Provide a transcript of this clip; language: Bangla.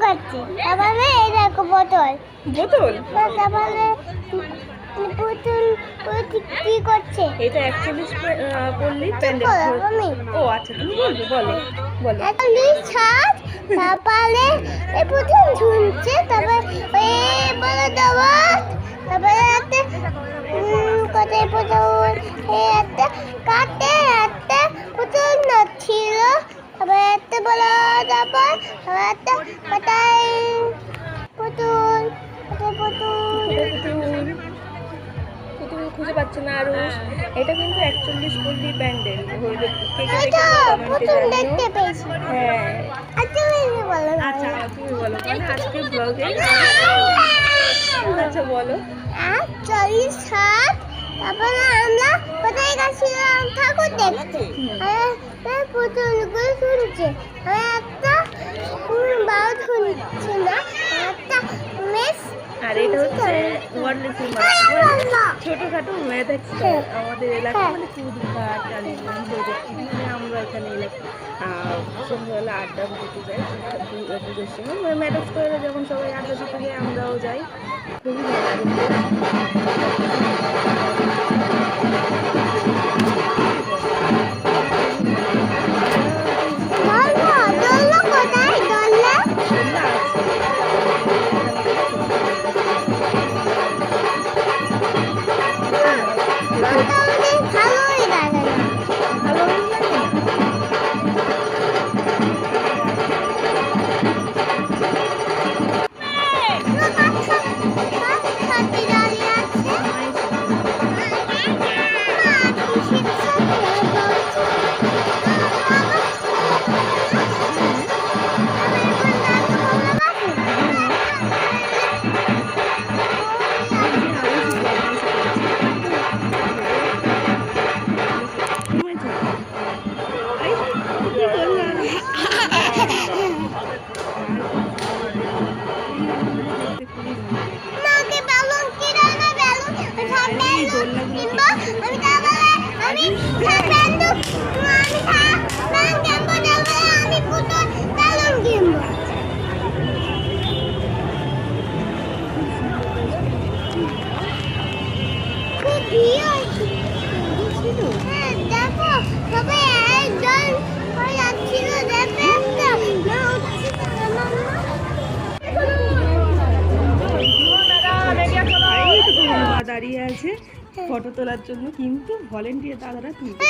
করছি তারপরে এই দেখো বোতল বোতল তারপরে পুতুল কি করছে এটা 41 পল্লী প্যান্ডেল। ও আচ্ছা তুমি বলবে, বলো বলো। 41 ছাদ তারপরে এই পুতুল ঝুলছে তারপরে এই বলে দেওয়া তারপরে একটা কোথায় পুতুল একটা কাটে একটা পুতুল নাচছিল তারপরে একটা বলো তারপর একটা কোথায় পুতুল কোথায় পুতুল পুতুল খুঁজে পাচ্ছে না আরো। এটা কিন্তু 41 পল্লী প্যান্ডেল। পুতুল দেখতে পেয়েছি। হ্যাঁ আচ্ছা বলো আচ্ছা তুমি বলো আজকে ব্লগে। আচ্ছা বলো। 41 ছাদ তারপরে আমরা কোথায় গেছিলাম ঠাকুর দেখতে পুতুলগুলো শুনছে একটা বাউ শুনছে না একটা মেস। আর এটা হচ্ছে ওয়ার্ল্ডলেসি ছোটখাটো ম্যাথ আমাদের এলাকা মানে কুদঘাট টালিগঞ্জ মানে আমরা এখানে সন্ধ্যাবেলা আড্ডা দিতে যাই পুজোর সময় ম্যাথ করে যখন সবাই আড্ডা দিতে যাই আমরাও যাই, খুবই ভালো দেখো সবাই একজন যাচ্ছিল দাঁড়িয়ে আছে ফটো তোলার জন্য, কিন্তু ভলেন্টিয়ার দাদারা তুলছে।